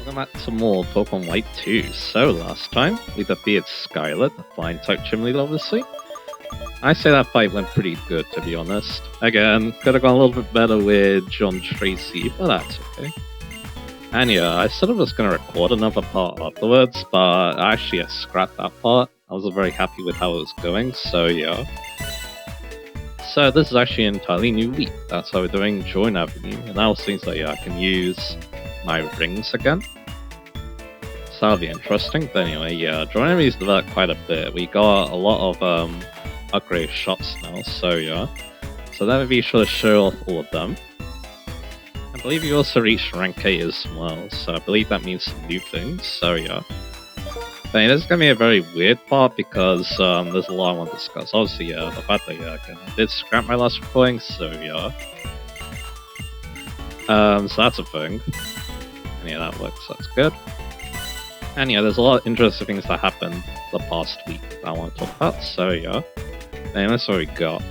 Welcome back to more Pokemon White 2. So last time, we defeated Skylet, the flying type gym leader obviously. I say that fight went pretty good to be honest. Again, could have gone a little bit better with John Tracy, but that's okay. And yeah, I said I was going to record another part afterwards, but actually I scrapped that part. I wasn't very happy with how it was going, so yeah. So this is actually an entirely new week. That's how we're doing Join Avenue, and now it seems like yeah, I can use my rings again. So that'll be interesting. But anyway, yeah, Join Avenue's developed quite a bit. We got a lot of upgrade shops now, so yeah. So that would be sure to show off all of them. I believe you also reached rank 8 as well, so I believe that means some new things, so yeah. But this is going to be a very weird part because there's a lot I want to discuss. Obviously, yeah, the fact that yeah, I did scrap my last recording, so yeah. So that's a thing. And yeah, that works, that's good. And yeah, there's a lot of interesting things that happened the past week that I want to talk about, so yeah. And that's what we got.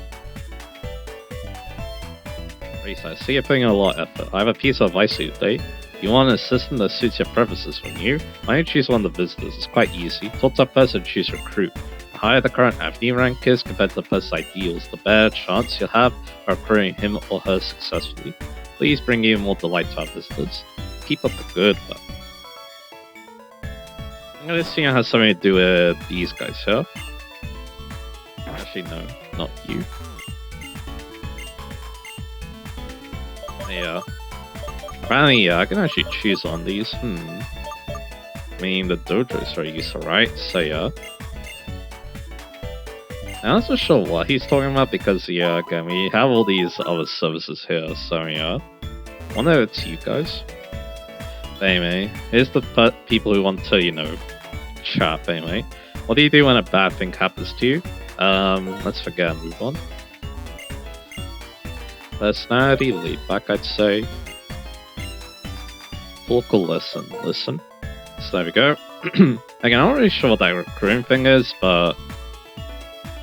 Reset. See, you're putting in a lot of effort. I have a piece of advice for you today. If you want an assistant that suits your preferences from you, why don't you choose one of the visitors? It's quite easy. Talk to a person, choose recruit. The higher the current Avenue rank is compared to the person's ideals, the better chance you'll have of recruiting him or her successfully. Please bring even more delight to our visitors. Keep up the good work. I'm gonna see it has something to do with these guys here. Actually, no, not you. Yeah. Apparently, yeah, I can actually choose on these. I mean, the dojo is very useful, right? So, yeah. I'm not so sure what he's talking about because, yeah, again, we have all these other services here, so, yeah. I wonder if it's you guys. But anyway, here's the people who want to, you know, chat, anyway. What do you do when a bad thing happens to you? Let's forget and move on. Personality, lead back, I'd say. Talk or listen. Listen. So there we go. Again, I'm not really sure what that recruiting thing is, but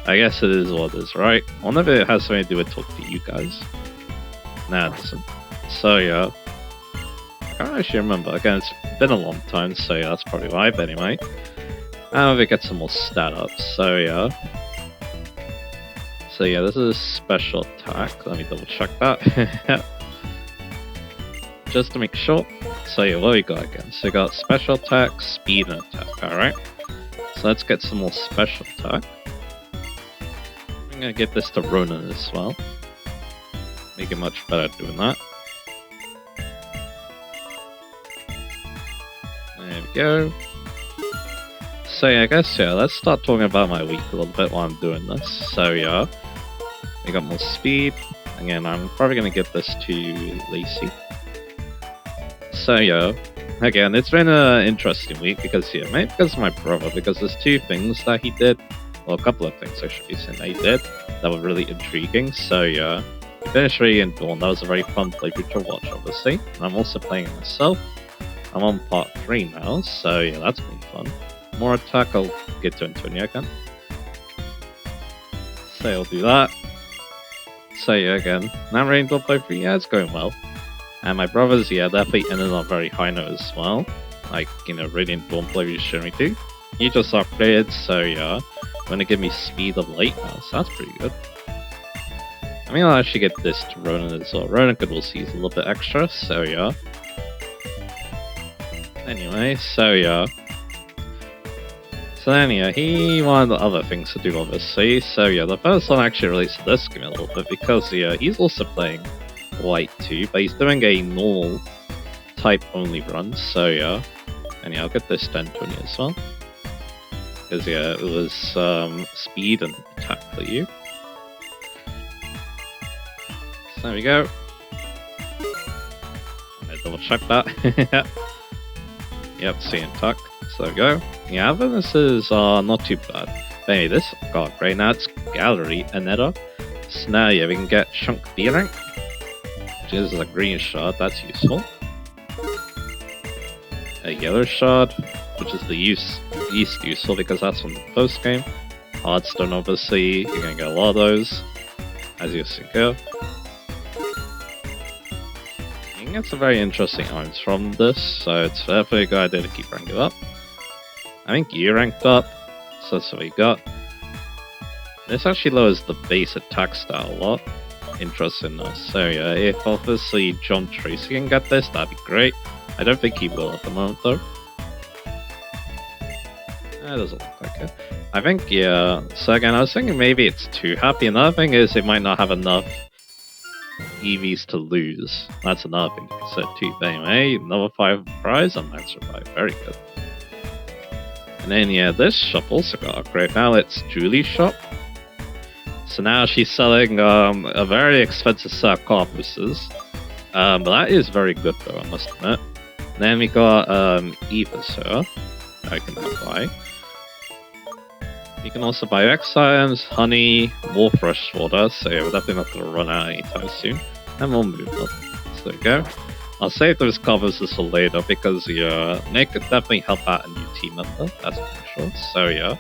I guess it is what it is, right? I wonder if it has something to do with talk to you guys. Nah, it doesn't. So yeah. I can't actually remember. Again, it's been a long time, so yeah, that's probably why, but anyway. And we get some more stat ups, so yeah. So yeah, this is a special attack. Let me double check that. Just to make sure. So yeah, what we got again? So we got special attack, speed, and attack, alright? So let's get some more special attack. I'm gonna give this to Ronan as well. Make it much better doing that. There we go. So yeah, I guess yeah, let's start talking about my week a little bit while I'm doing this. So yeah. We got more speed. Again, I'm probably going to give this to Lacey. So yeah, again, it's been an interesting week because yeah, maybe because of my brother, because there's two things that he did, well, a couple of things I should be saying that he did that were really intriguing. So yeah, we finished Radiant Dawn. That was a very fun playthrough to watch, obviously. And I'm also playing it myself. I'm on part 3 now, so yeah, that's been fun. More attack, I'll get to Antonia again. So I'll do that. So yeah, again, now Radiant Dawn playthrough, yeah, it's going well. And my brothers, yeah, definitely ended on a very high note as well. Like, you know, Radiant Dawn playthrough should me do. You just upgraded, so yeah. Gonna give me speed of late now, so that's pretty good. I mean, I'll actually get this to Ronan as well. Ronan could also use a little bit extra, so yeah. Anyway, so yeah. So then, yeah, he wanted the other things to do, obviously. So yeah, the first one actually relates to this game a little bit because yeah, he's also playing White 2, but he's doing a normal type only run. So yeah, and yeah, I'll get this to Antonia as well because yeah, it was speed and attack for you. So there we go. I'm gonna double check that. Yep, see and attack. So there we go. Yeah, bonuses are not too bad. But anyway, this got great. Now it's Gallery, Aneta. So now, yeah, we can get Chunk B rank, which is a green shard, that's useful. A yellow shard, which is the least useful because that's from the post game. Hardstone, obviously, you're gonna get a lot of those, as you see here. You can get some very interesting items from this, so it's definitely a good idea to keep ranking up. I think you ranked up, so that's what we got. This actually lowers the base attack style a lot. Interesting enough. So yeah, if obviously John Tracy can get this, that'd be great. I don't think he will at the moment though. That doesn't look like it. I think, yeah, so again, I was thinking maybe it's too happy. Another thing is it might not have enough EVs to lose. That's another thing to consider too. But anyway, another 5 prize on that survive. Very good. And then yeah, this shop also got upgraded. Now it's Julie's shop. So now she's selling a very expensive set of carpusses. But that is very good though, I must admit. And then we got Eva's here. I can now buy. You can also buy X items, honey, more fresh water, so yeah, we're definitely not going to run out anytime soon. And more movement. So there we go. I'll save those carpusses for later because yeah, they could definitely help out a new team member, that's for sure. So yeah.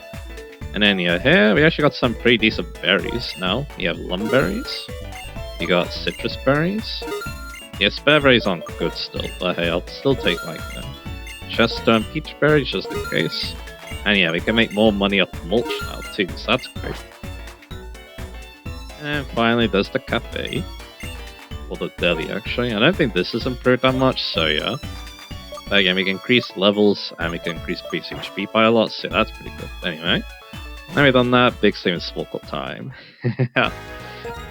And then yeah, here we actually got some pretty decent berries now. You have lumberries, you got citrus berries. Yeah, spearberries aren't good still, but hey, I'll still take like Chester and peach berries just in case. And yeah, we can make more money off mulch now too, so that's great. And finally, there's the cafe. Or the deli, actually. I don't think this is improved that much, so yeah. But again, we can increase levels, and we can increase base HP by a lot, so that's pretty good. Anyway, now we've done that, big save and sparkle time. Well,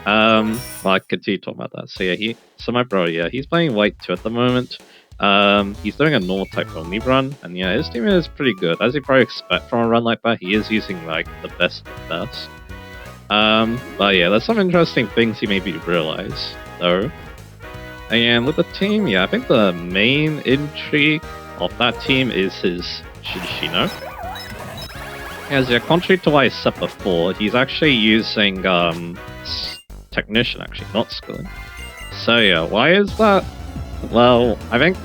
I continue talking about that. So yeah, so my bro, yeah, he's playing white 2 at the moment. He's doing a normal type only run, and yeah, his team is pretty good. As you probably expect from a run like that, he is using like the best of the best. But yeah, there's some interesting things he maybe realize though. And with the team, yeah, I think the main intrigue of that team is his Shishino. As yeah, contrary to what I said before, he's actually using Technician, actually, not Skilling. So yeah, why is that? Well, I think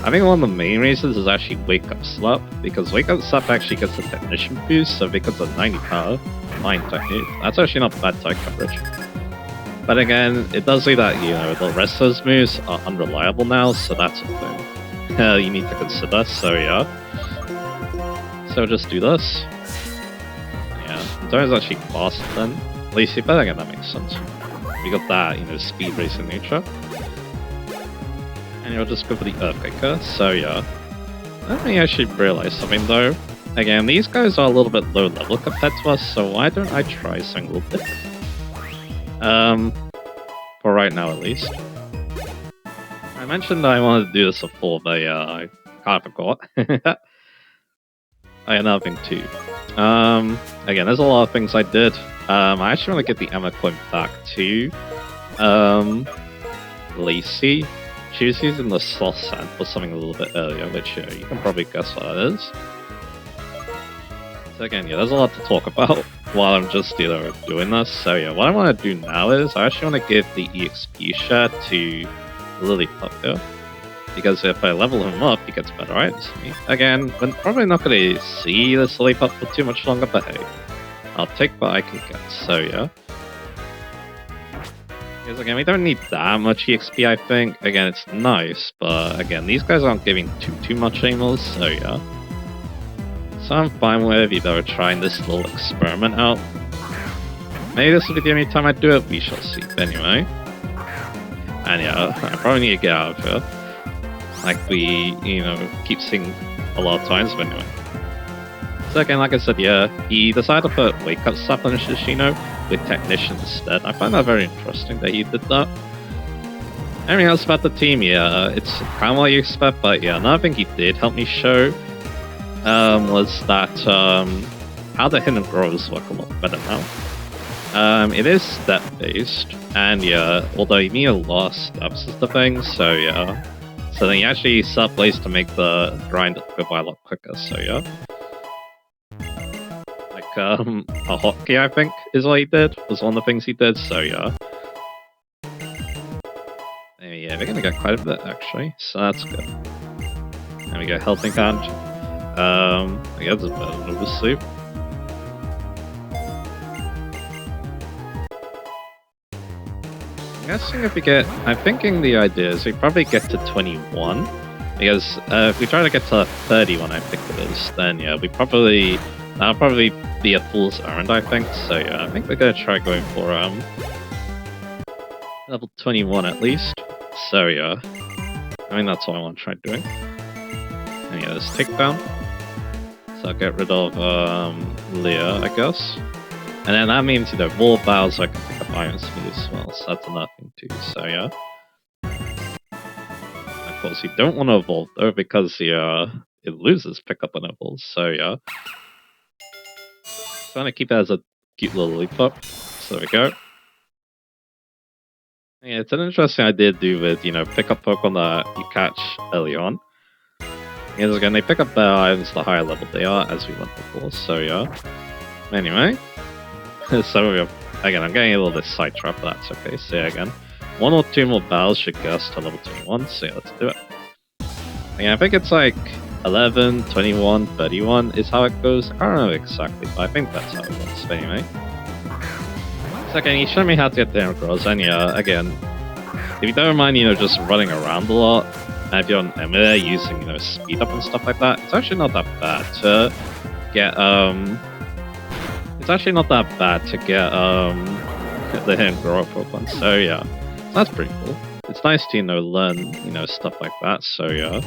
one of the main reasons is actually Wake Up Slap, because Wake Up Slap actually gets a Technician boost, so because of 90 power, Fine Technique, that's actually not bad type coverage. But again, it does say that, you know, the rest of those moves are unreliable now, so that's a thing you need to consider, so yeah. So just do this. Yeah, Zone's actually faster than Lacey, but again, that makes sense. We got that, you know, speed racing nature. And you'll just go for the Earthquaker, so yeah. Let me actually realize something though. Again, these guys are a little bit low level compared to us, so why don't I try something a little bit? For right now at least. I mentioned I wanted to do this before, but yeah, I kind of forgot. I had another thing too. Again, there's a lot of things I did. I actually want to get the Emma coin back to Lacey. She was using the sloth sand for something a little bit earlier, which you can probably guess what that is. So again, yeah, there's a lot to talk about while I'm just doing this. So yeah, what I want to do now is I actually want to give the EXP share to Lillipup here. Because if I level him up, he gets better items to me. Again, we're probably not going to see this Lillipup for too much longer, but hey, I'll take what I can get. So yeah. Because again, we don't need that much EXP, I think. Again, it's nice, but again, these guys aren't giving too much anymore, so yeah. So I'm fine with, trying this little experiment out. Maybe this will be the only time I do it, we shall see. But anyway. And yeah, I probably need to get out of here. Like we, keep seeing a lot of times, but anyway. So again, like I said, yeah, he decided to put Wake Up Slap on Shishino with Technician instead. I find that very interesting that he did that. Everything else about the team, yeah, it's kind of what you expect, but yeah, another thing he did help me show was that how the hidden grows work a lot better now. It is step-based, and yeah, although you need a lot of steps is the thing, so yeah. So then you actually set up ways to make the grind go by a lot quicker, so yeah. Like, a hotkey, I think, is what he did, was one of the things he did, so yeah. Yeah, we're gonna get quite a bit, actually, so that's good. And we go Helping Hand. I guess it's better than Oversleep. guessing if we get... I'm thinking the idea is we probably get to 21. Because if we try to get to 31, I think it is, then yeah, that'll probably be a fool's errand, I think. So yeah, I think we're gonna try going for level 21 at least. So yeah, I mean that's what I want to try doing. And yeah, this takedown. So I'll get rid of Leah, I guess. And then that means, you know, more battles I can pick up Iron Speed as well, so that's another thing too, so yeah. Of course, you don't want to evolve though, because it loses pick up and evolve, so yeah. Trying to keep it as a cute little leap up, so there we go. Yeah, it's an interesting idea to do with, you know, pick up Pokemon that you catch early on. Because again, they pick up better items the higher level they are, as we went before, so yeah. Anyway, so again, I'm getting a little bit sidetracked, but that's okay. So yeah, again, 1 or 2 more battles should get us to level 21, so yeah, let's do it. Again, I think it's like 11, 21, 31 is how it goes. I don't know exactly, but I think that's how it works. But anyway. So again, you showed me how to get there across, and yeah, again, if you don't mind, you know, just running around a lot, and if you're on Emir using, you know, speed up and stuff like that, it's actually not that bad to get, it's actually not that bad to get, the hidden grow up Pokemon, so yeah, that's pretty cool. It's nice to, you know, learn, you know, stuff like that, so yeah.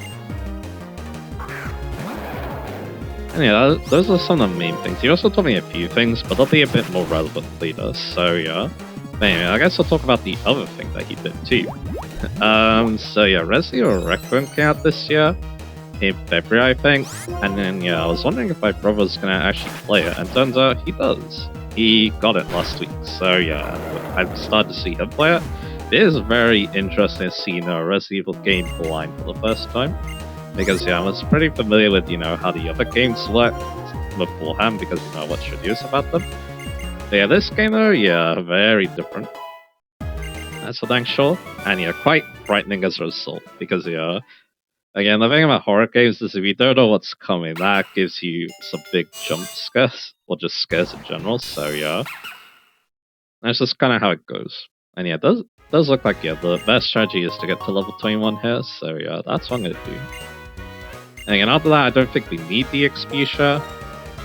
And yeah, those are some of the main things. He also told me a few things, but they'll be a bit more relevant later, so yeah. But anyway, I guess I'll talk about the other thing that he did too. So yeah, Resi or Recount came out this year, in February I think, and then yeah, I was wondering if my brother was gonna actually play it, and turns out he does. He got it last week, so yeah, I started to see him play it. It is very interesting to see, you know, a Resident Evil game blind for the first time. Because yeah, I was pretty familiar with, you know, how the other games work beforehand, because you know I watched reviews about them. But yeah, this game though, yeah, very different. That's for dang sure. And yeah, quite frightening as a result, because yeah, again, the thing about horror games is if you don't know what's coming, that gives you some big jump scares, or just scares in general, so yeah. That's just kind of how it goes. And yeah, it does look like, yeah, the best strategy is to get to level 21 here, so yeah, that's what I'm gonna do. And again, after that, I don't think we need the XP share.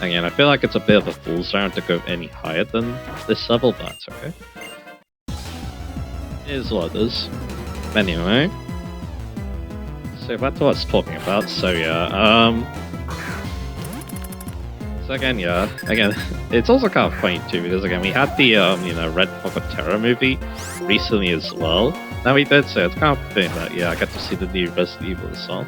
Again, I feel like it's a bit of a fool's round to go any higher than this level, but that's okay. It is what it is. Anyway, so back to what I was talking about, so yeah, so again, yeah, it's also kind of funny too, because again, we had the, you know, Red Pocket Terror movie recently as well. Now we did, so it's kind of fitting that, yeah, I got to see the new Resident Evil as well.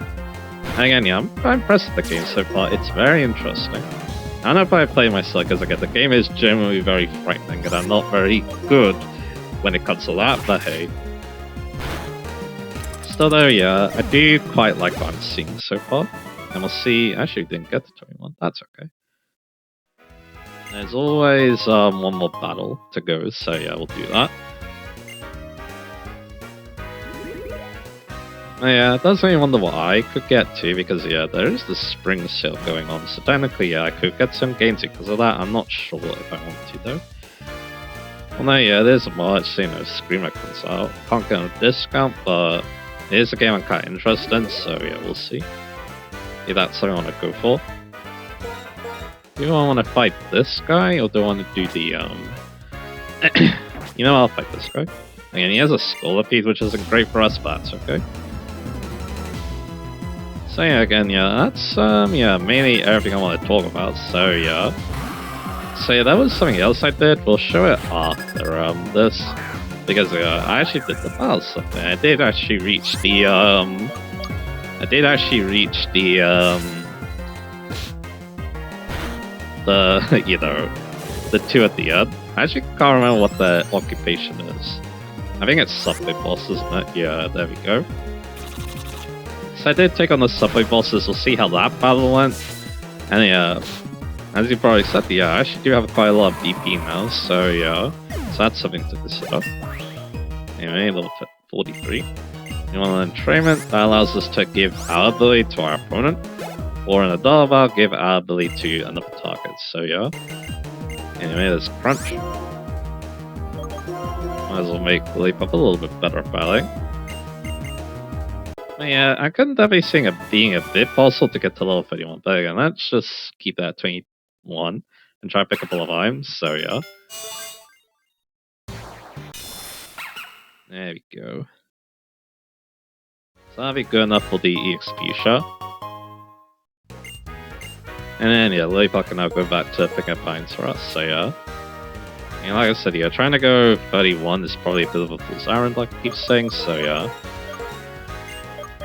And again, yeah, I'm quite impressed with the game so far. It's very interesting. I don't know if I play myself, because again, the game is generally very frightening, and I'm not very good when it comes to that, but hey. Still though, yeah, I do quite like what I'm seeing so far. And we'll see, actually didn't get to 21, that's okay. There's always one more battle to go, so yeah, we'll do that. Yeah, it does make me wonder what I could get to, because yeah, there is the spring sale going on, so technically yeah, I could get some games because of that. I'm not sure if I want to though. Well no, yeah, there's a March, you know, Screamer comes out. Can't get a discount, but it is a game I'm kind of interested in, so yeah, we'll see. If that's something I want to go for. Do I want to fight this guy, or do I want to do the, you know, I'll fight this guy. Again, he has a Scolipede, which isn't great for us, but that's okay. So yeah, again, yeah, that's, yeah, mainly everything I want to talk about, so yeah. So yeah, that was something else I did. We'll show it after, this. Because, I actually did the battle stuff, and I did actually reach the, you know, the 2 at the end. I actually can't remember what the occupation is. I think it's subway boss, isn't it? Yeah, there we go. So I did take on the subway bosses, we'll see how that battle went. And yeah, as you probably said, yeah, I actually do have quite a lot of DP now, so yeah. So that's something to consider. Anyway, level 43. You want an entrainment, that allows us to give our ability to our opponent. Or in a double battle, give our ability to another target, so yeah. Anyway, there's Crunch. Might as well make Leap Up a little bit better battling. Yeah, I couldn't definitely see it being a bit possible to get to level 31, but again, let's just keep that at 21 and try to pick up a lot of items, so yeah. There we go. So that'll be good enough for the EXP shot. And then, yeah, Leap can now go back to picking up items for us, so yeah. And like I said, yeah, trying to go 31 is probably a bit of a fool's errand, like I keep saying, so yeah.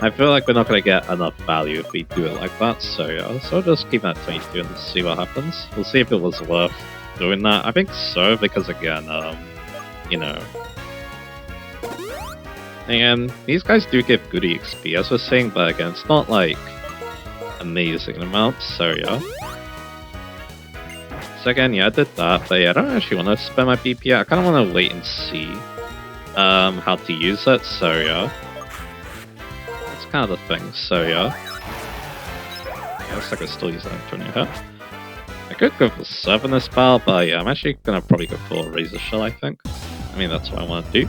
I feel like we're not going to get enough value if we do it like that, so yeah. So I'll just keep that 22 and see what happens. We'll see if it was worth doing that. I think so, because again, you know... And these guys do give good EXP, as we're saying, but again, it's not like amazing amounts, so yeah. So again, yeah, I did that, but yeah, I don't actually want to spend my BP yet. I kind of want to wait and see how to use it, so yeah. That's kind of the thing, so yeah. Yeah, looks like I still use that Antonio here. I could go for 7 this battle, but yeah, I'm actually going to probably go for a Razor Shell, I think. I mean, that's what I want to do.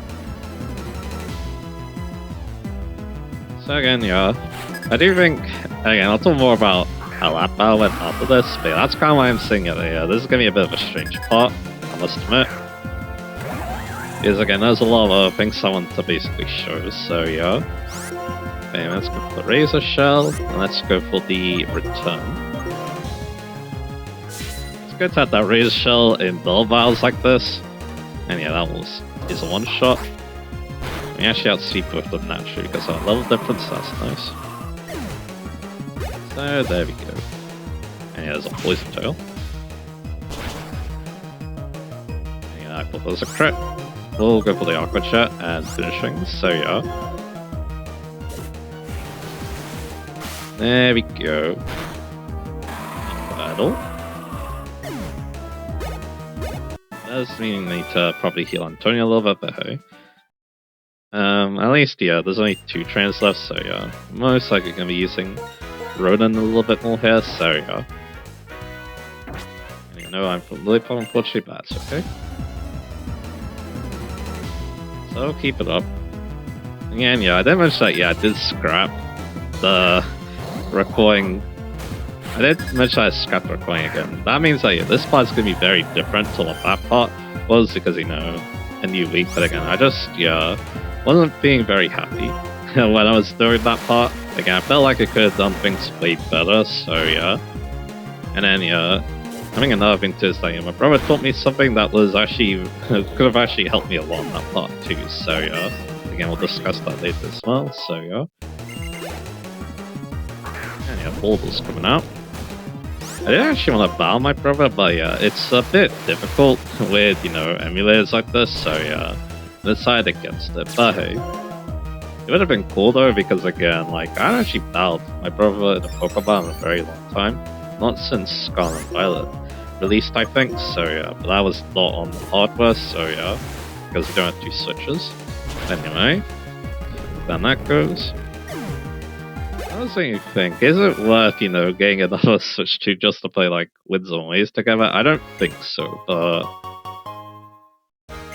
So again, yeah, I do think, again, I'll talk more about how that battle went after this, but yeah, that's kind of why I'm saying it. Yeah, this is going to be a bit of a strange part, I must admit. Because again, there's a lot of other things I want to basically show, so yeah. Okay, let's go for the Razor Shell, and let's go for the Return. It's good to have that Razor Shell in dull battles like this. And yeah, that is a one-shot. We actually outspeed both of them naturally because of that level difference, that's nice. So there we go. And yeah, there's a Poison Tail. And yeah, I thought that was a crit. We'll go for the Aqua Jet and finishing, so yeah. There we go. Battle. Does mean we need to probably heal Antonio a little bit, but hey. At least, yeah, there's only 2 trains left, so yeah. Most likely gonna be using Ronan a little bit more here, so yeah. And you know I'm from Lilliput, unfortunately, but that's okay. So I'll keep it up. Again, yeah, I did mention that, yeah, I did scrap the recording. I did mention I scrapped the recording again. That means that, yeah, this part's gonna be very different to what that part was, because, you know, a new week, but again, I just, yeah, wasn't being very happy when I was doing that part. Again, I felt like I could have done things way better, so yeah. And then, yeah, I think another thing too is that, yeah, my brother taught me something that was actually, could have actually helped me a lot in that part too, so yeah. Again, we'll discuss that later as well, so yeah. And yeah, Baldur's coming out. I didn't actually want to battle my brother, but yeah, it's a bit difficult with, you know, emulators like this, so yeah, I decided against it, but hey. It would have been cool though, because again, like, I haven't actually battled my brother in a Pokemon in a very long time. Not since Scarlet and Violet released, I think, so yeah, but that was not on hardware, so yeah, because we don't have 2 switches. Anyway, then that goes. I was thinking, is it worth, you know, getting another Switch 2 just to play, like, Winds and Waves together? I don't think so, but...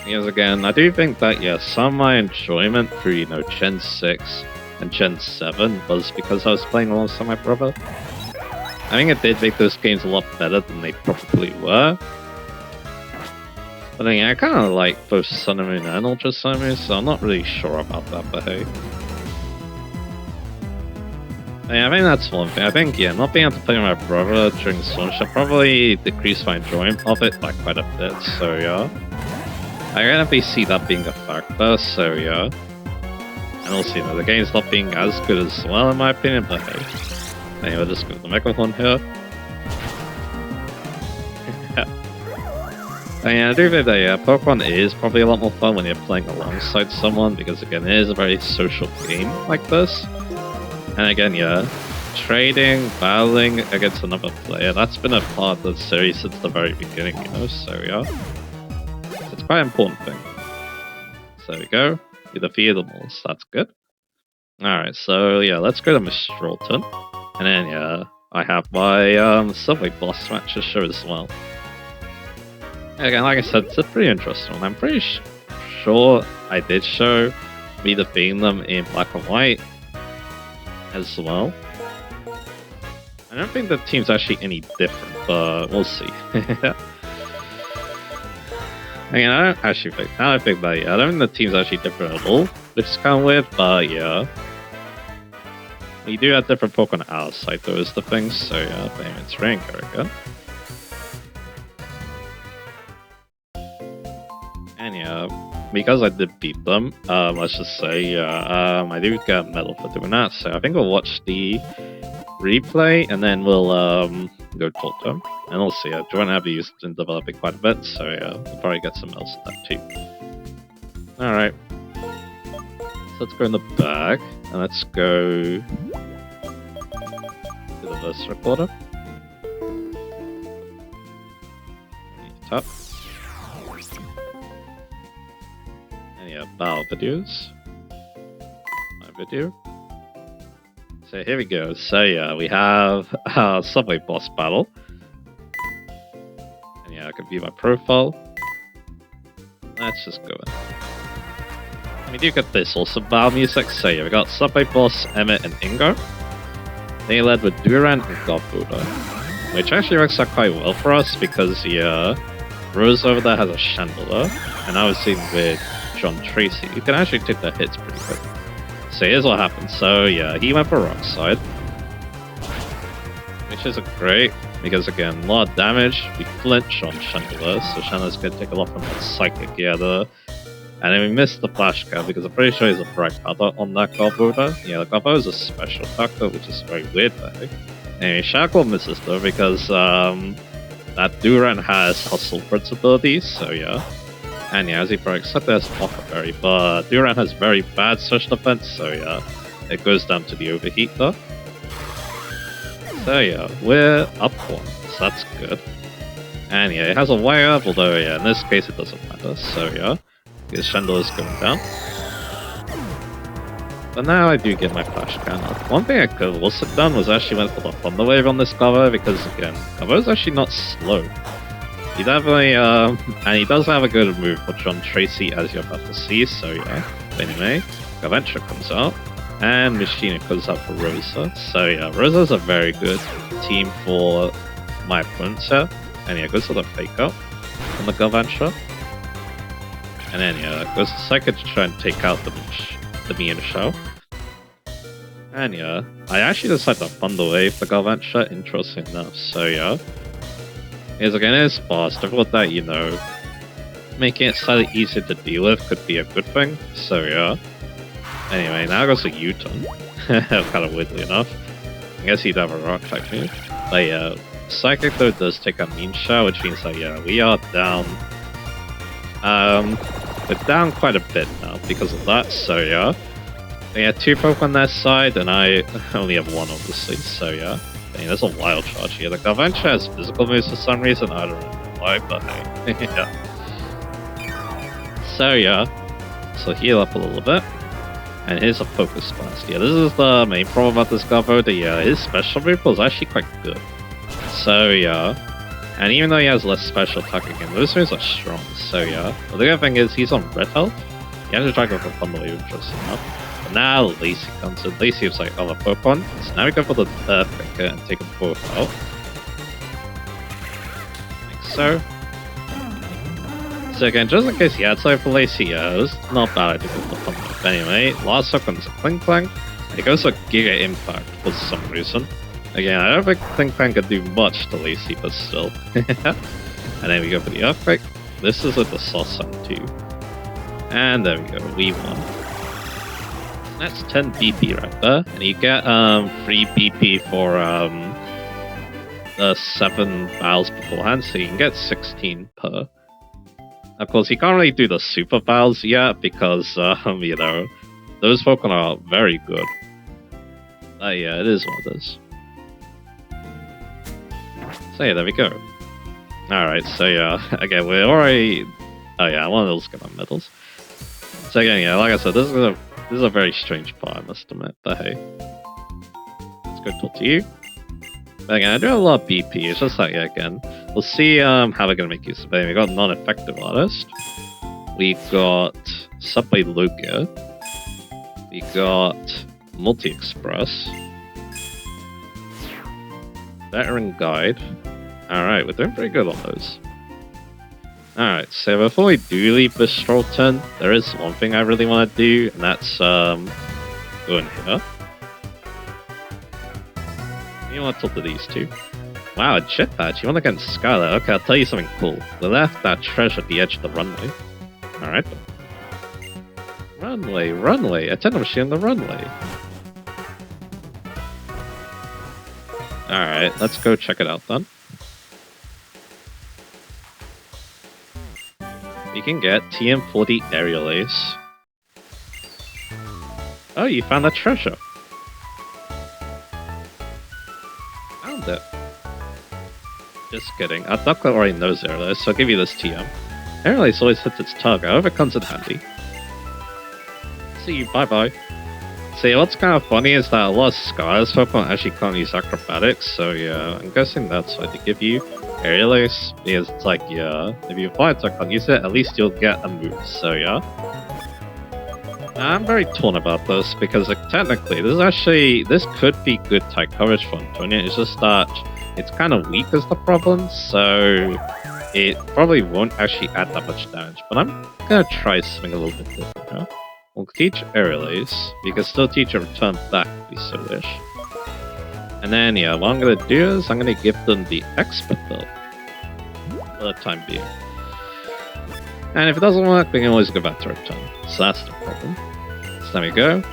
Because again, I do think that, yeah, some of my enjoyment through, you know, Gen 6 and Gen 7 was because I was playing alongside my brother. I think it did make those games a lot better than they probably were. But then, I kind of like both Sun and Moon and Ultra Sun and Moon, so I'm not really sure about that, but hey. Yeah, I think that's one thing. I think, yeah, not being able to play with my brother during launch will probably decrease my enjoyment of it by quite a bit, so yeah. I can definitely see that being a factor, so yeah. And also, you know, the game's not being as good as well, in my opinion, but hey. Anyway, just go to the Megalodon here. And yeah, I do think that, yeah, Pokemon is probably a lot more fun when you're playing alongside someone, because again, it is a very social game like this. And again, yeah, trading, battling against another player, that's been a part of the series since the very beginning, you know, so yeah. It's quite an important thing. So there we go. We defeated them all, so that's good. Alright, so yeah, let's go to Mistralton. And then, yeah, I have my Subway boss match to show as well. Again, like I said, it's a pretty interesting one. I'm pretty sure I did show me defeating them in black and white as well. I don't think the team's actually any different, but we'll see. I mean, I don't actually think, now I think that, yeah, I don't think the team's actually different at all, which is kind of weird, but yeah. We do have different Pokemon outside those the things, so yeah, I think it's very good. And yeah, because I did beat them, let's just say, yeah, I do get a medal for doing that, so I think we'll watch the replay, and then we'll go talk to him, and we'll see. Joanne have used in developing quite a bit, so yeah, we'll probably get some else in that too. Alright, so let's go in the back, and let's go to the verse recorder. Top. And yeah, battle videos. My video. So here we go. So yeah, we have our subway boss battle. And yeah, I can view my profile. Let's just go in. And we do get this also battle music. So yeah, we got subway boss, Emmett, and Ingo. They led with Duran and Godbuddha, which actually works out quite well for us because yeah, Rose over there has a Chandelier, and I was seen with John Tracy, who can actually take the hits pretty quick. So here's what happened. So yeah, he went for Rock Side, which isn't great because again, a lot of damage. We flinch on Chandelier, so Chandelier's gonna take a lot from that Psychic Gather. And then we missed the Flash Cat because I'm pretty sure he's a Bright Powder on that Godbuddha. Yeah, the Godbuddha is a special attacker, which is very weird, I think. Anyway, Shackle misses though because that Duran has Hustle Principality, so yeah. And yeah, as he probably expected, there's Ockerberry, but Duran has very bad Search Defense, so yeah, it goes down to the Overheat though. So yeah, we're up one, so that's good. And yeah, it has a Wire Up, although yeah, in this case it doesn't matter, so yeah. Because Chandelier's going down. But now I do get my Flash Cannon. One thing I could have also done was actually went for the Thunder Wave on this cover, because again, Cover's actually not slow. He definitely, and he does have a good move for John Tracy, as you're about to see, so yeah. But anyway, Gaventra comes out, and Machina comes out for Rosa. So yeah, Rosa's a very good team for my opponents here. And yeah, goes for the Fake Out on the Gaventra. And then yeah, goes to Psychic to try and take out the Mean Shell. And yeah, I actually decided to Thunder Wave the Gaventra, interesting enough, so yeah. Because again, it's fast, difficult that, you know, making it slightly easier to deal with could be a good thing, so yeah. Anyway, now goes to U-turn, kind of weirdly enough. I guess he'd have a Rock type move. But yeah, Psychic though does take a Mean Shell, which means that yeah, we are down. We're down quite a bit now because of that, so yeah. We had 2 Pokemon on their side, and I only have 1 obviously, so yeah. I mean, there's a Wild Charge here. The Gaventra has physical moves for some reason, I don't really know why, but hey. Yeah. So yeah, so heal up a little bit. And here's a Focus Blast. Yeah, this is the main problem about this Godbuddha. Yeah, his special move was actually quite good. So yeah. And even though he has less special attack again, those moves are strong, so yeah. But the good thing is he's on red health. He has to try to go for Thunder Wave, interesting enough. But now Lacey comes in. Lacey is like other Pokemon. So now we go for the Earthquake and take them both out. Like so. So again, just in case you had something for Lacey, yeah, it was not bad idea to go for Thunder Wave. Anyway, last Pokemon's a Clink Clank. It goes for Giga Impact for some reason. Again, I don't think Clink Clank could do much to Lacey, but still. And then we go for the Earthquake. This is with the Soul Sun too. And there we go, we won. That's 10 BP right there. And you get free BP for the 7 battles beforehand, so you can get 16 per. Of course, you can't really do the super battles yet because, you know, those Pokemon are very good. But yeah, it is what it is. So yeah, there we go. Alright, so yeah, again, we're already... Oh yeah, I want to skip my medals. So again, yeah, like I said, this is a very strange part, I must admit, but hey. Let's go talk to you. But again, I do have a lot of BP, it's just like, yeah, again, we'll see how we're going to make use of it. We got non-effective artist. We got Subway Lugia. We got Multi Express. Veteran Guide. Alright, we're doing pretty good on those. Alright, so before we do leave this stroll turn, there is one thing I really want to do, and that's go in here. You want to talk to these two. Wow, a jetpack. You want to get in Skylar? Okay, I'll tell you something cool. We left that treasure at the edge of the runway. Alright. Runway. Attend machine on the runway. Alright, let's go check it out then. You can get TM40 Aerial Ace. Oh, you found a treasure. Found it. Just kidding. Our Ducklet already knows Aerial Ace, so I'll give you this TM. Aerial Ace always hits its target, however it comes in handy. See you, bye-bye. See, what's kind of funny is that a lot of Skylar's Pokemon actually can't use acrobatics, so yeah, I'm guessing that's why they give you Aerial Ace, because it's like, yeah, if you find I can't use it, at least you'll get a move, so yeah. I'm very torn about this, because like, technically, this could be good type coverage for Antonia, it's just that it's kind of weak is the problem, so it probably won't actually add that much damage, but I'm gonna try something a little bit different, huh? We'll teach Aerial Ace. You can still teach a return back if you so wish. And then, yeah, what I'm going to do is I'm going to give them the Expert build for the time being. And if it doesn't work, we can always go back to return. So that's the problem. So there we go.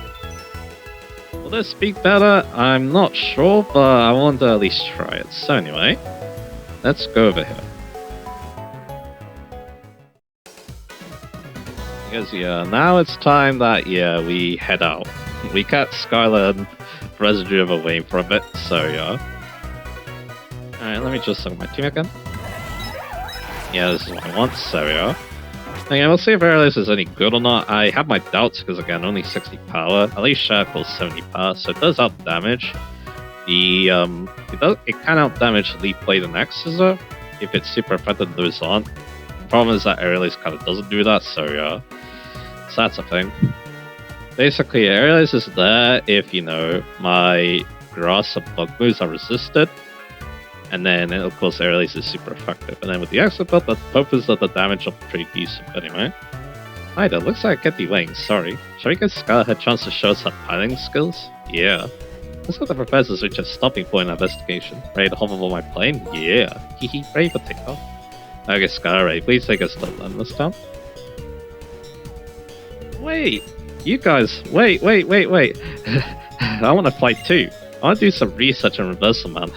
Will this be better? I'm not sure, but I want to at least try it. So anyway, let's go over here. Because, yeah, now it's time that, yeah, we head out. We kept Skylar and residue of a wave for a bit, so yeah. Alright, let me just look at my team again. Yeah, this is what I want, so yeah. Okay, we'll see if Aerial Ace is any good or not. I have my doubts, because again, only 60 power. At least Shackle's 70 power, so it does out damage. It can out damage Leaf Blade and X Scissor, if it's super effective, those aren't. The problem is that Aerial Ace kind of doesn't do that, so yeah. So that's a thing. Basically, Aerial Ace is there if, you know, my grass and bug moves are resisted. And then, of course, Aerial Ace is super effective. And then with the extra build, the hope is that the damage will be pretty decent. But anyway. Hi there, looks like I get the wings, sorry. Shall we give Skylar a chance to show us her piloting skills? Yeah. Let's go to the professors reach a stopping point in investigation. Ready to hover over my plane? Yeah. Hehe, ready for takeoff. Okay, Skylar, ready. Please take us to Landless Town. Wait! You guys, wait. I want to fight too. I want to do some research on Reversal Man.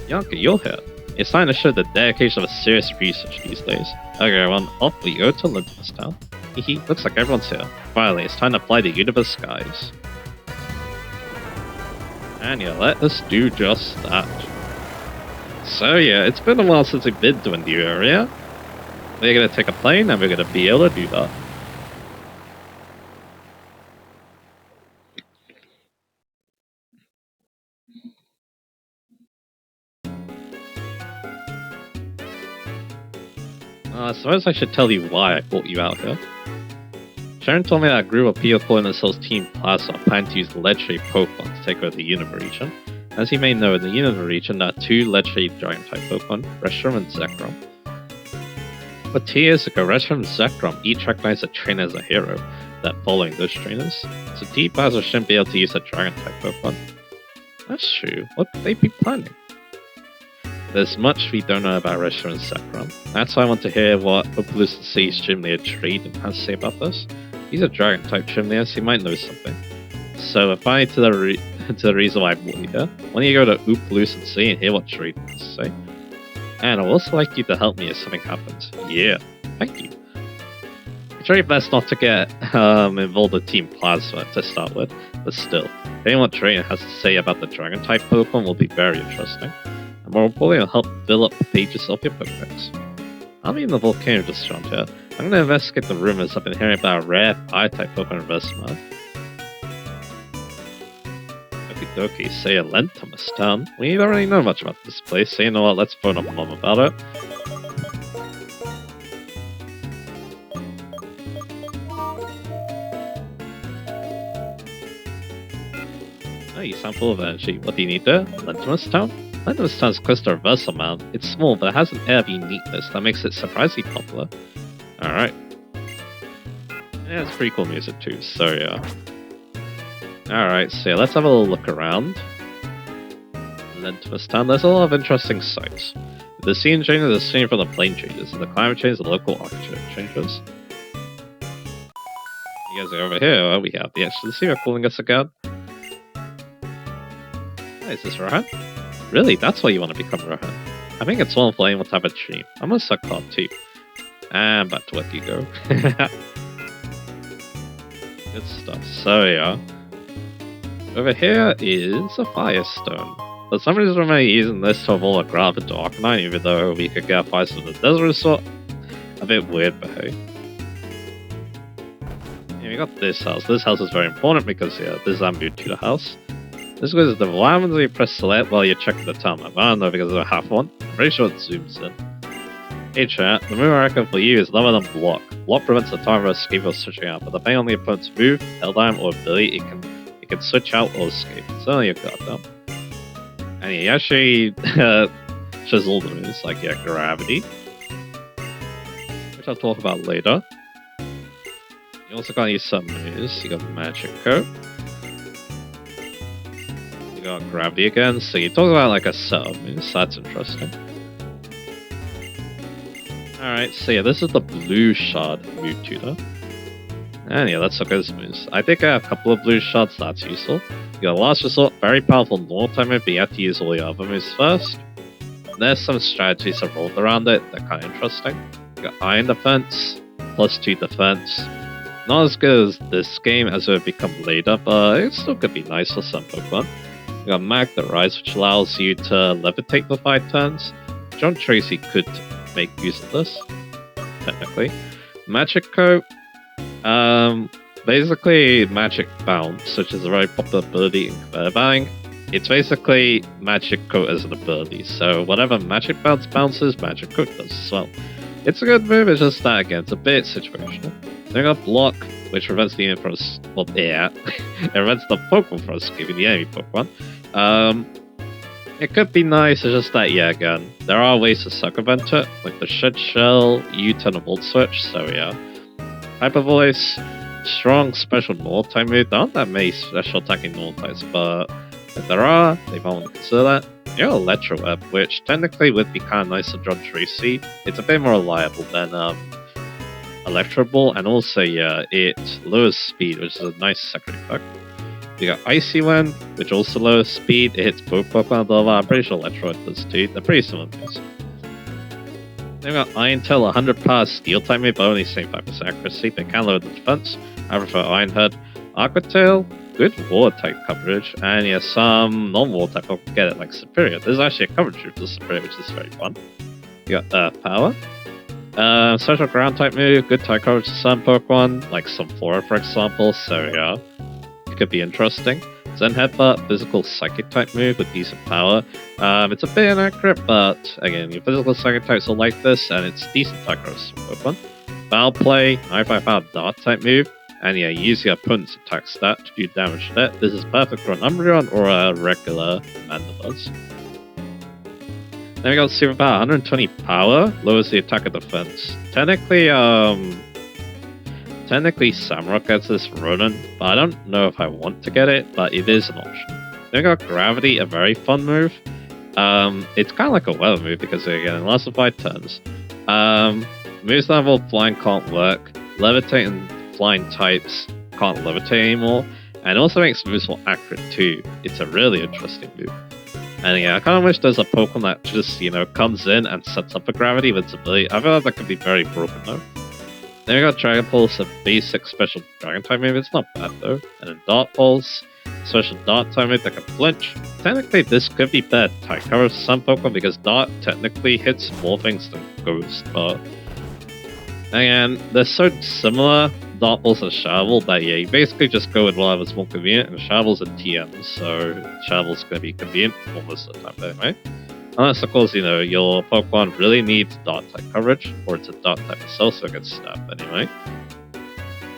Yanka, you're here. It's time to show the dedication of a serious research these days. Okay, everyone, off we go to Landless Town. Hehe, looks like everyone's here. Finally, it's time to fly the universe skies. And yeah, let us do just that. So yeah, it's been a while since we've been to a new area. We're gonna take a plane and we're gonna be able to do that. I suppose I should tell you why I brought you out here. Sharon told me that a group of people in the Souls Team Plaza plan to use legendary Pokemon to take over the Unova region. As you may know, in the Unova region there are two legendary Dragon-type Pokemon, Reshiram and Zekrom. But 2 years ago, Reshiram and Zekrom each recognized a trainer as a hero, that following those trainers. So Team Plaza shouldn't be able to use a Dragon-type Pokemon. That's true. What could they be planning? There's much we don't know about Reshiram and Zekrom. That's why I want to hear what Opaloosa Sea's gym leader Trade has to say about this. He's a Dragon-type gym leader, so he might know something. So, finally to the reason why I brought you here, why don't you go to Opaloosa Sea and hear what Trade has to say? And I'd also like you to help me if something happens. Yeah, thank you. It's very best not to get involved with Team Plasma to start with, but still, hearing what Trade has to say about the Dragon-type Pokemon will be very interesting. And more importantly, it'll help fill up the pages of your Pokedex. I'll be in the volcano just around here. I'm going to investigate the rumors I've been hearing about a rare fire-type Pokemon in Vesemar. Okie dokie, say a Lentamus Town. We don't really know much about this place, so you know what, let's phone up Mom about it. Hey, you sound full of energy. What do you need there? Lentimus Town? Lentimus Town's close to Reversal Mound. It's small, but it has an air of uniqueness that makes it surprisingly popular. Alright. Yeah, it's pretty cool music too, so yeah. Alright, so yeah, let's have a little look around. Lentimus Town, there's a lot of interesting sights. The scene changes, the scene from the plane changes, and the climate changes, the local architecture changes. You guys are over here, we have the Excellency are calling us again. Hey, is this Rohan? Really? That's why you want to become Rohan? I think it's wonderful able to have a dream. I'm gonna suck hard too. And back to work you go. Good stuff. So yeah. Over here is a Firestone. For some reason we're using this to evolve a Grab into Arcanine, even though we could get a Firestone in the Desert Resort. A bit weird, but hey. Yeah, we got this house. This house is very important because yeah, this is our Mewtwo house. This goes the environment where you press select while you're checking the time map. I don't know because I don't have one. I'm pretty sure it zooms in. Hey chat, the move I reckon for you is lower than Block. Block prevents the timer of escape or switching out, but depending on the opponent's move, held-time, or ability, it can switch out or escape. It's only a goddamn. And he actually shows all the moves, like yeah, Gravity, which I'll talk about later. You also got these some moves. You got Magic Coat. You got Gravity again. So you talk about like a set of moves. That's interesting. Alright, so yeah, this is the Blue Shard Mewtwo. And yeah, let's look at his moves. I think I have a couple of Blue Shards, that's useful. You got Last Resort, very powerful normal time move, but you have to use all your other moves first. There's some strategies revolved around it, they're kind of interesting. You got Iron Defense, +2 defense. Not as good as this game as it would become later, but it still could be nice for some Pokemon. You got Mag the Rise, which allows you to levitate for 5 turns. John Tracy could make use of this, technically. Magic Coat, basically Magic Bounce, which is a very popular ability in competitive battling. It's basically Magic Coat as an ability, so whatever Magic Bounce bounces, Magic Coat does as well. It's a good move, it's just that again, it's a bit situational. Then we got Block, which prevents the enemy from it prevents the Pokemon from escaping the enemy Pokemon. It could be nice, it's just that, yeah, again, there are ways to circumvent it, like the Shed Shell, U-turn, and Volt Switch, so yeah. Hyper Voice, strong special normal type move. There aren't that many special attacking normal types, but if there are, they might want to consider that. You got Electro Web, which technically would be kind of nice to John Tracy. It's a bit more reliable than Electro Ball, and also, yeah, it lowers speed, which is a nice secondary effect. You got Icy Wind, which also lowers speed. It hits both Pokemon, blah blah. I'm pretty sure Electro does too. They're pretty similar moves. Then we got Iron Tail, 100 power steel type move, but only 75% accuracy. They can lower the defense. I prefer Iron Head. Aqua Tail, good water type coverage, and yeah, some non-water type Pokemon get it, like Superior. There's actually a coverage move for Superior, which is very fun. You got Earth Power. Special ground type move, good type coverage to some Pokemon, like some Flora for example, so yeah. Could be interesting. Zen Headbutt, physical psychic type move with decent power. It's a bit inaccurate, but again, your physical psychic types will like this, and it's decent type coverage for Pokemon. Foul Play, 95 power dart type move, and yeah, use your opponent's attack stat to do damage to it. This is perfect for an Umbreon or a regular Mandibuzz. Then we got Superpower, 120 power, lowers the attack and defense. Technically Samrock gets this Ronin, but I don't know if I want to get it, but it is an option. Then we got Gravity, a very fun move. It's kind of like a weather move because again, it lasts for 5 turns. Moves that involve flying can't work. Levitate and flying types can't levitate anymore. And it also makes moves more accurate too. It's a really interesting move. And yeah, I kind of wish there's a Pokemon that just, you know, comes in and sets up a Gravity with its ability. I feel like that could be very broken though. Then we got Dragon Pulse, a basic special Dragon type move. It's not bad though. And then Dart Pulse, special Dart type move that can flinch. Technically, this could be bad type cover for some Pokemon because Dart technically hits more things than Ghost. But again, they're so similar, Dart Pulse and Shovel, that yeah, you basically just go with whatever's more convenient. And Shovel's a TM, so Shovel's going to be convenient almost the time anyway. Unless, of course, you know, your Pokemon really needs Dart-type coverage, or it's a Dart-type itself, so it gets snapped anyway.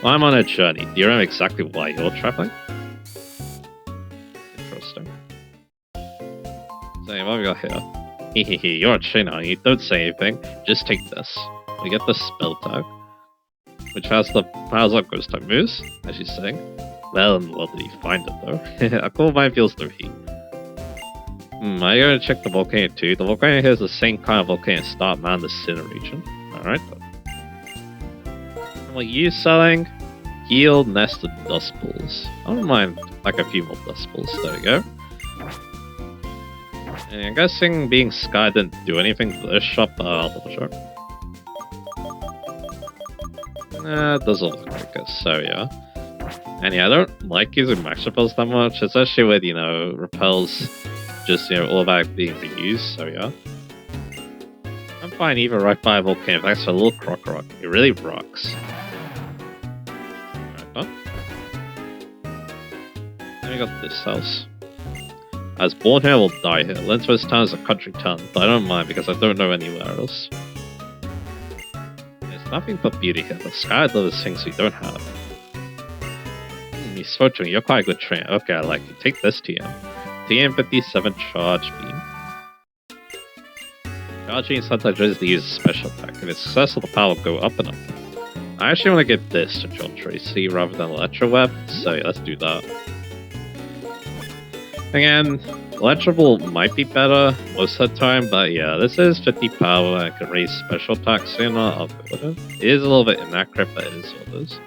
Well, I'm on a journey. Do you remember exactly why you're traveling? Dang, what have we got here? Hehehe, you're a trainer. You don't say anything. Just take this. We get the spell tag, which has our ghost type moves, as she's saying. Well, and well, did he find it though? A cool mind feels the heat. Are you gonna check the volcano too? The volcano here is the same kind of volcano start man the Sinner region. Alright then. And what you selling? Heal nested dust balls. I don't mind like a few more dust balls. There we go. And I'm guessing being Sky didn't do anything for this shop, but I'll double check. It doesn't look like it, so yeah. And yeah, I don't like using max repels that much, especially with, you know, repels just, you know, all about being reused, so yeah. I'm fine either right by a volcano, thanks for a little croc rock. It really rocks. Alright, done. Then we got this house. I was born here, I will die here. Lensworth town is a country town, but I don't mind because I don't know anywhere else. There's nothing but beauty here. The sky delivers things we don't have. Miss Fortune, you're quite a good trainer. Okay, I like you. Take this TM. TM57 charge beam. Charge beam sometimes uses to use a special attack. If it's successful, the power will go up and up. I actually want to give this to John Tracy rather than Electro Web, so yeah, let's do that. Again, Electro Ball might be better most of the time, but yeah, this is 50 power and can raise special attacks sooner. I'll go with it. It is a little bit inaccurate, but it is what it is.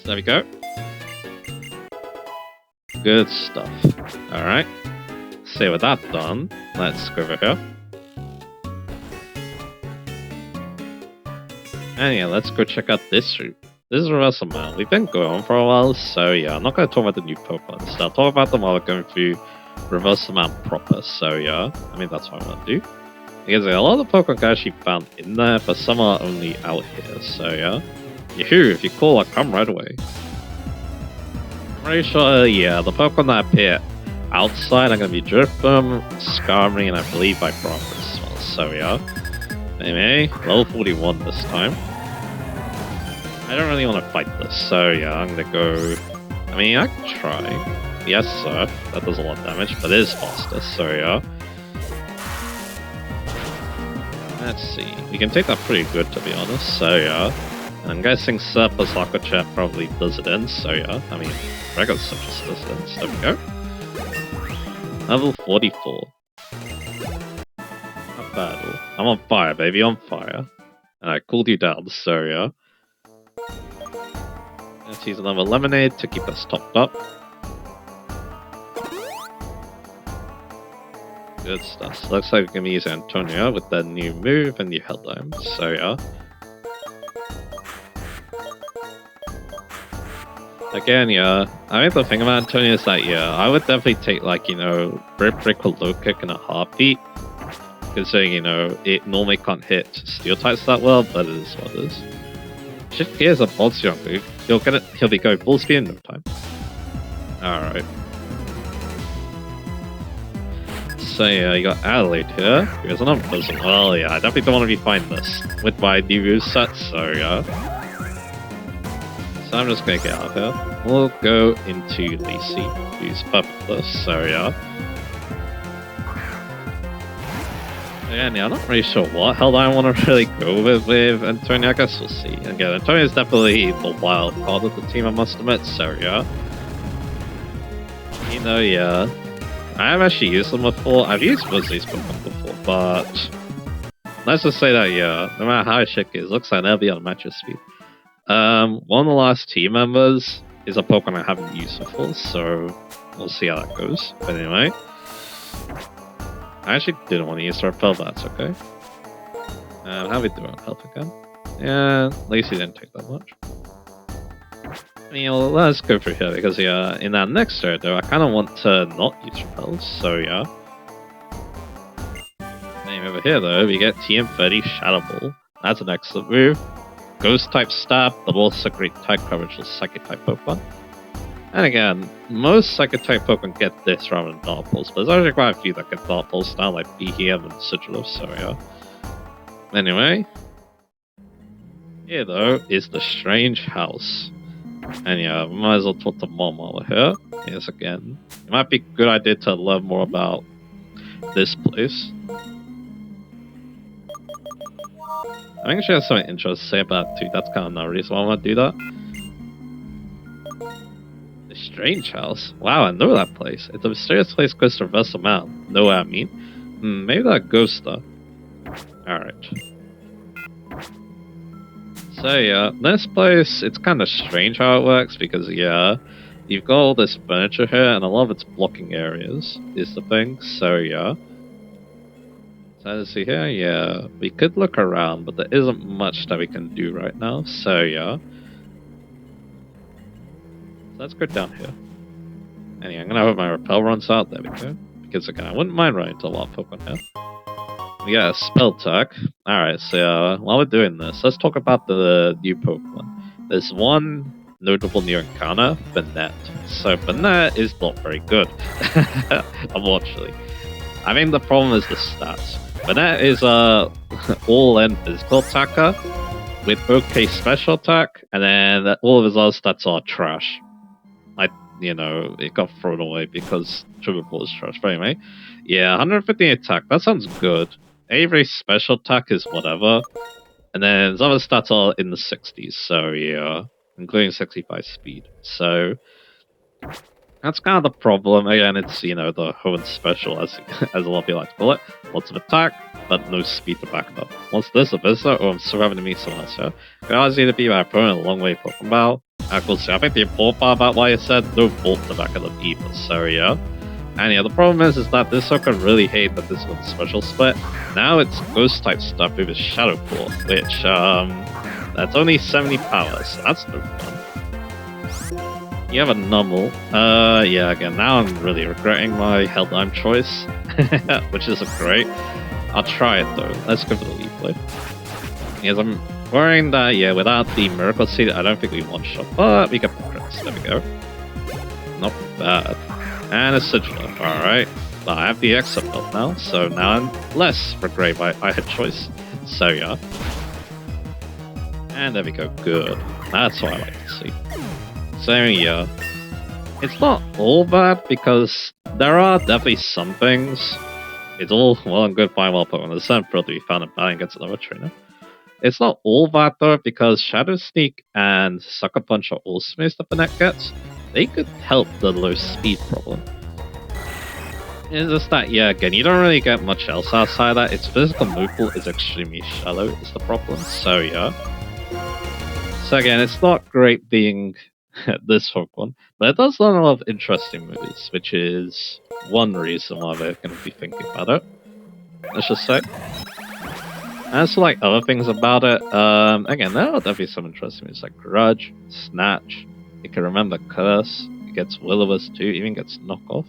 So there we go. Good stuff. Alright. So with that done, let's go over here. And yeah, let's go check out this route. This is Reversal Man. We've been going on for a while, so yeah, I'm not going to talk about the new Pokemon. So I'll talk about them while we're going through Reversal Man proper, so yeah. I mean, that's what I want to do. Because yeah, a lot of the Pokemon are actually found in there, but some are only out here, so yeah. Yahoo, if you call, I'll come right away. I'm pretty sure, yeah, the Pokemon that appear outside are going to be Drifblim, Skarmory, and I believe Vibrava as well, so yeah. Anyway, level 41 this time. I don't really want to fight this, so yeah, I'm gonna go... I mean, I can try. Yes, Surf. That does a lot of damage, but it is faster, so yeah. Let's see. We can take that pretty good, to be honest, so yeah. And I'm guessing Surf plus Aqua Chat probably does it in, so yeah. I mean, regular Surf just does it in, so there we go. Level 44. Not bad. I'm on fire, baby, on fire. And I cooled you down, so yeah. Let's use another lemonade to keep us topped up. Good stuff. So looks like we can use Antonia with that new move and new headline. So yeah. Again, yeah. I think the thing about Antonia is that, yeah, I would definitely take, like, you know, Brick or Low Kick in a heartbeat. Considering, you know, it normally can't hit Steel types that well, but it is what it is. Shift gears a Boltzion move. He'll be going full speed in no time. Alright. So yeah, you got Adelaide here. Here's another person. Well yeah, I definitely don't want to be fighting this with my new moveset, so yeah. So I'm just gonna get out of here. We'll go into Lacey, who's purposeless, so yeah. And yeah, I'm not really sure what hell I want to really go with Antonia. I guess we'll see. Again, Antonia is definitely the wild card of the team, I must admit, so yeah. You know, yeah. I have actually used them before. I've used most of these Pokemon before, but let's just say that, yeah, no matter how shit is, looks like they'll be on match speed. One of the last team members is a Pokemon I haven't used before, so we'll see how that goes. But anyway. I actually didn't want to use Repel, but that's okay. How are we doing on health again? Yeah, Lacey didn't take that much. I mean, well, let's go through here, because yeah, in that next turn though, I kind of want to not use Repels, so yeah. And over here though, we get TM30 Shadow Ball. That's an excellent move. Ghost type stab, but also great type coverage with Psychic type Pokemon. And again, most Psychic type Pokemon get this rather than Dark Pulse, but there's actually quite a few that get Dark Pulse now, like Behem and Sigilus, so yeah. Anyway, here though is the Strange House. And yeah, we might as well talk to Mom while we're here. Yes, again. It might be a good idea to learn more about this place. I think she has something interesting to say about it too. That's kind of another reason why I want to do that. The Strange House? Wow, I know that place. It's a mysterious place close to Vessel Mountain. Know what I mean? Maybe that ghost stuff. Alright. So yeah, this place, it's kind of strange how it works because yeah, you've got all this furniture here and a lot of it's blocking areas, is the thing. So yeah. So let's see here, yeah, we could look around, but there isn't much that we can do right now. So yeah. So let's go down here. And yeah, I'm gonna have my repel runs out, there we go. Because again, I wouldn't mind running into a lot of Pokemon here. Yeah, spell tech. Alright, so while we're doing this, let's talk about the new Pokemon. There's one notable new encounter, Banette. So Banette is not very good, unfortunately. I think the problem is the stats. Banette is a all-in physical attacker with okay special attack, and then all of his other stats are trash. It got thrown away because Sugar Ball is trash. But anyway, yeah, 150 attack, that sounds good. Avery's special attack is whatever. And then his other stats are in the 60s, so yeah, including 65 speed. So that's kind of the problem. Again, it's, the Hoenn special, as a lot of people like to call it. Lots of attack, but no speed to back it up. Once this a visitor, or I'm still having to meet someone else here. Could always either be my opponent a long way Pokemon battle. I think the important part about what I said, no bolt to back it up either, so yeah. And yeah, the problem is that this sucker really hate that this one's special split. Now it's ghost type stuff with his Shadow Claw, which, that's only 70 power, so that's no fun. You have a Numble. Yeah, again, now I'm really regretting my Helldime choice, which isn't great. I'll try it though. Let's go for the Leaf Blade. Yes, I'm worrying that, yeah, without the Miracle Seed, I don't think we one-shot, but we get the crits. There we go. Not bad. And a Sigilor, alright. But I have the Exo build now, so now I'm less regret I had choice. So yeah. And there we go, good. That's what I like to see. So yeah. It's not all bad because there are definitely some things. It's all well and good fine while Pokemon the Sun Pro to be found and batting against another trainer. It's not all bad though because Shadow Sneak and Sucker Punch are also moves that Banette gets. They could help the low speed problem. It's just that, yeah, again, you don't really get much else outside of that. Its physical move pool is extremely shallow, is the problem. So, yeah. So, again, it's not great being this Pokemon, but it does learn a lot of interesting moves, which is one reason why we're going to be thinking about it. Let's just say. As for, like, other things about it, again, there are definitely some interesting moves like Grudge, Snatch. You can remember Curse. It gets Will-O-Wisp too, even gets Knockoff.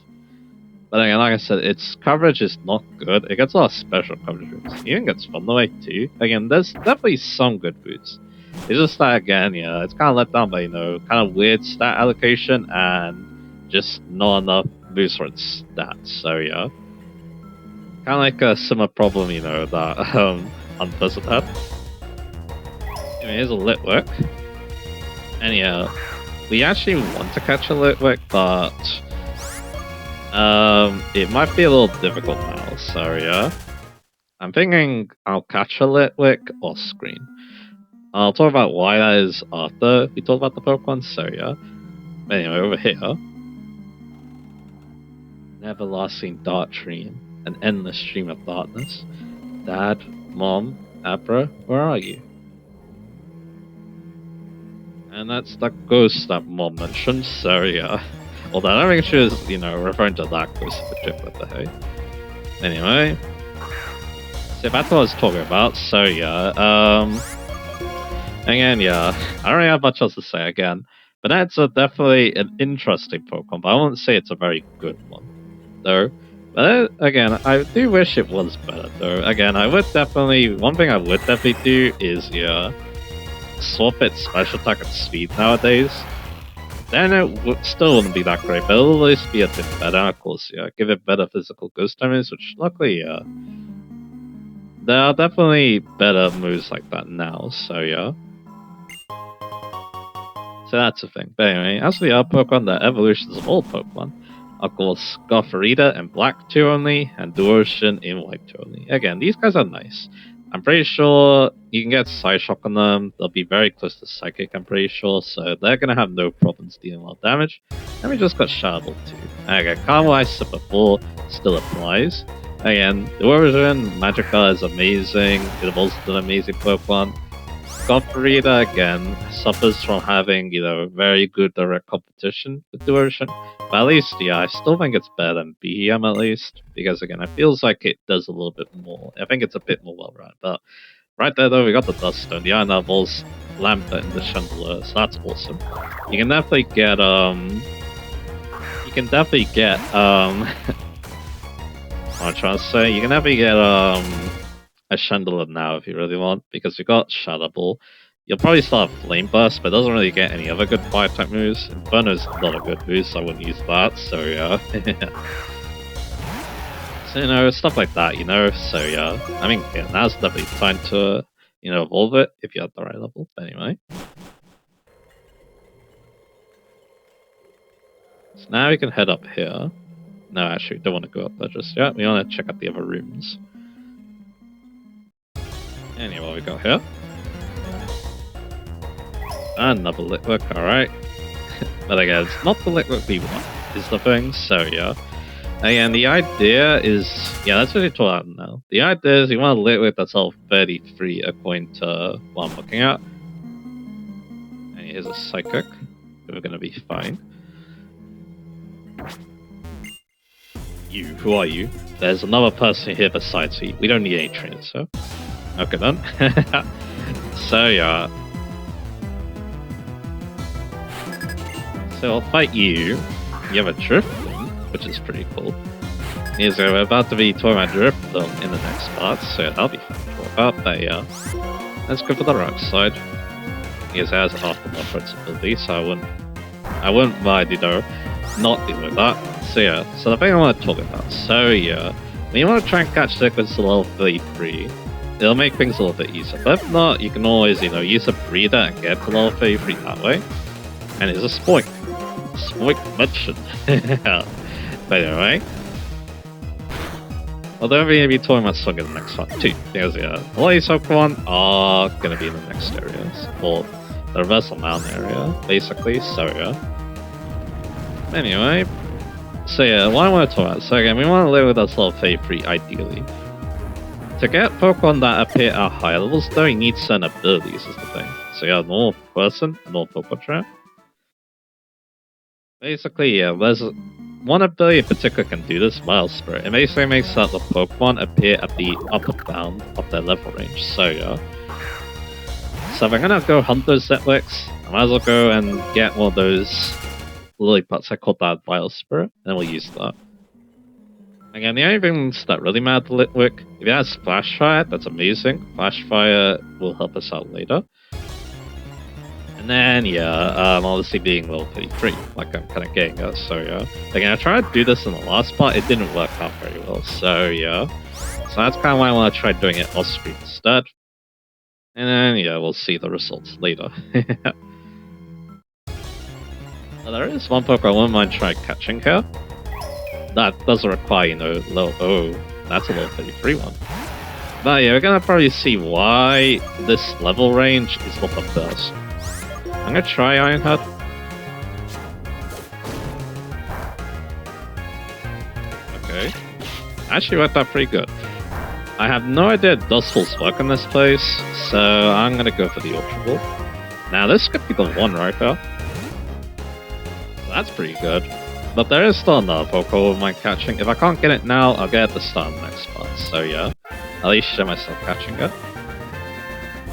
But again, like I said, its coverage is not good. It gets a lot of special coverage moves. It even gets Thunderwave too. Again, there's definitely some good boots. It's just that, again, yeah, it's kind of let down by, kind of weird stat allocation and just not enough boosts for its stats. So, yeah. Kind of like a similar problem, that Unpleasant had. Anyway, here's a Litwick. And yeah, we actually want to catch a Litwick, but it might be a little difficult now, so yeah. I'm thinking I'll catch a Litwick or Screen. I'll talk about why that is after we talk about the Pokemon, so yeah. Anyway, over here. An everlasting dark dream, an endless stream of darkness. Dad, Mom, Abra, where are you? And that's the ghost that Mom mentioned, so yeah. Although I don't think she was, referring to that ghost in particular, but hey. Anyway. So that's what I was talking about, so yeah, again, yeah, I don't really have much else to say again. But that's definitely an interesting Pokemon, but I won't say it's a very good one, though. But again, I do wish it was better, though. Again, one thing I would definitely do is, yeah, swap its special attack and speed nowadays. Then it still wouldn't be that great, but it'll at least be a bit better. Of course, yeah, give it better physical ghost damage, which luckily, yeah, there are definitely better moves like that now, so yeah. So that's the thing. But anyway, as for the other Pokemon, the evolutions of all Pokemon, of course, Gothorita in black 2 only, and Duocean in white 2 only. Again, these guys are nice. I'm pretty sure you can get Psyshock on them. They'll be very close to Psychic, I'm pretty sure, so they're gonna have no problems dealing a lot of damage. And we just got Shadow Ball too. Again, Karma I said before still applies. Again, Duocean, Magikarp is amazing. It evolves into an amazing Pokemon. Gothorita again suffers from having, very good direct competition with Duocean. But at least, yeah, I still think it's better than BEM at least. Because again, it feels like it does a little bit more. I think it's a bit more well run. But right there though, we got the Dust Stone, the Iron Levels, Lambda, and the Chandelier, so that's awesome. You can definitely get what I'm trying to say, you can definitely get a Chandelier now if you really want, because you got Shadow Ball. You'll probably start Flame Burst, but it doesn't really get any other good fire type moves. Inferno's not a good move, so I wouldn't use that, so yeah. So, stuff like that, so yeah. I mean, yeah, now's definitely time to, evolve it if you're at the right level, but anyway. So now we can head up here. No, actually, we don't want to go up there just yet. We want to check out the other rooms. Anyway, what we got here? Another Litwick, alright. But again, it's not the Litwick we want, is the thing, so yeah. Again, the idea is... Yeah, that's what you told out now. The idea is you want a Litwick that's all 33 according to what I'm looking at. And here's a Psychic. We're gonna be fine. You, who are you? There's another person here besides me. We don't need any trainers, so... Okay then. So yeah. So I'll fight you. You have a Drifloon, which is pretty cool. Yes, we're about to be talking about Drifloon in the next part, so that'll be fun to talk about. But yeah, let's go for the rock slide. Yes, it has Aftermath for its ability, so I wouldn't mind, not dealing with that. So yeah, so the thing I want to talk about. So yeah, when you want to try and catch Liquids to level 33, it'll make things a little bit easier. But if not, you can always, use a breeder and get to level 33 that way. And it's a Spoink. Spoink mentioned. But anyway. Although we're going to be talking about Slug in the next one too. Because yeah, a lot of these Pokemon are going to be in the next areas. Or the Reversal Mountain area, basically. So yeah. Anyway. So yeah, what I want to talk about. So again, we want to live with us level 33 ideally. To get Pokemon that appear at higher levels, though, you need certain abilities, is the thing. So you have normal person, normal Pokemon trap. Basically, yeah, there's one ability in particular can do this, Wild Spirit. It basically makes that the Pokemon appear at the upper bound of their level range, so yeah. So if I'm gonna go hunt those Zetwicks, I might as well go and get one of those Lilliputs. I call that Wild Spirit, and we'll use that. Again, the only things that really matter to Litwick, if it has Flash Fire, that's amazing. Flash Fire will help us out later. And then, yeah, obviously being level 33, like I'm kind of getting at, so yeah. Again, I tried to do this in the last part, it didn't work out very well, so yeah. So that's kind of why I want to try doing it off screen instead. And then, yeah, we'll see the results later. Now, there is one Pokemon I wouldn't mind trying catching here. That doesn't require, low. Oh, that's a level 33 one. But yeah, we're gonna probably see why this level range is not the best. I'm gonna try Ironhead. Okay. Actually worked out pretty good. I have no idea if Dustfalls work in this place, so I'm gonna go for the Ultra Ball. Now this could be the one right there. That's pretty good. But there is still another Pokemon with my catching. If I can't get it now, I'll get it at the start of the next part. So yeah, at least show myself catching it.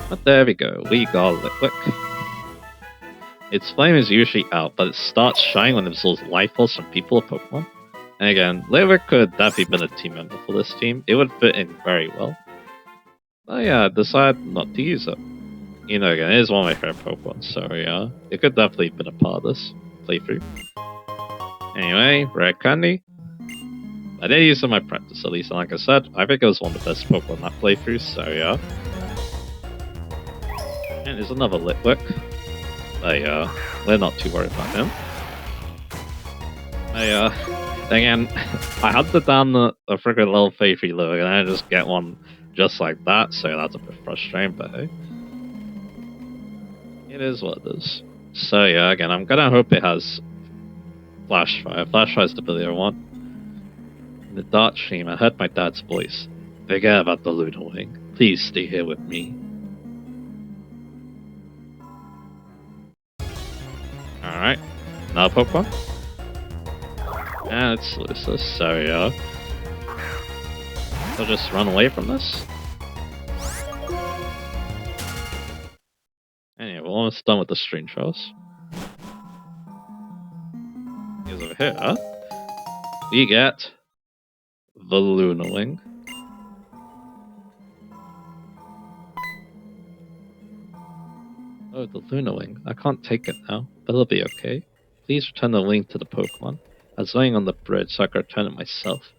But there we go, we got Litwick. Its flame is usually out, but it starts shining when it absorbs life force from people or Pokemon. And again, Litwick could definitely been a team member for this team. It would fit in very well. But yeah, I decided not to use it. Again, it is one of my favorite Pokemon, so yeah, it could definitely have been a part of this playthrough. Anyway, Rare Candy. I did use it in my practice at least, and like I said, I think it was one of the best Pokemon in that playthrough, so yeah. And there's another Litwick. But yeah, we're not too worried about him. Again, I had to down the freaking level 33 lure, and I just get one just like that, so that's a bit frustrating, but hey. It is what it is. So yeah, again, I'm gonna hope it has Flash Fire. Flash Fire is the ability I want. In the dark stream, I heard my dad's voice. Forget about the Lunar Wing. Please stay here with me. Alright, another Pokemon. And it's Lucis, so yeah. I'll just run away from this. Anyway, we're almost done with the stream shows. Here's over here. We get the Lunar Wing. Oh, the Lunar Wing. I can't take it now, but it'll be okay. Please return the wing to the Pokemon. I was laying on the bridge, so I could return it myself.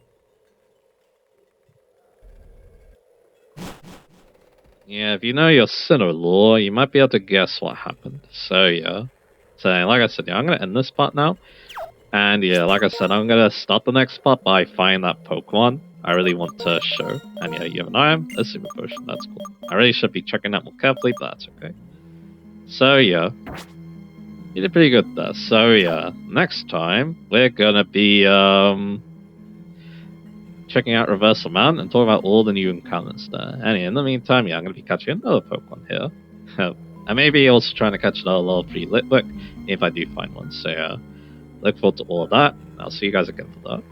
Yeah, if you know your Sinnoh lore, you might be able to guess what happened. So yeah. So like I said, yeah, I'm gonna end this part now. And yeah, like I said, I'm gonna start the next part by finding that Pokemon I really want to show. And yeah, you have an item, a super potion, that's cool. I really should be checking that more carefully, but that's okay. So yeah. You did pretty good there. So yeah, next time we're gonna be checking out Reversal Mountain and talking about all the new encounters there. Anyway, in the meantime, yeah, I'm gonna be catching another Pokemon here. I may be also trying to catch another level 3 Litwick if I do find one. So yeah, look forward to all of that. I'll see you guys again for that.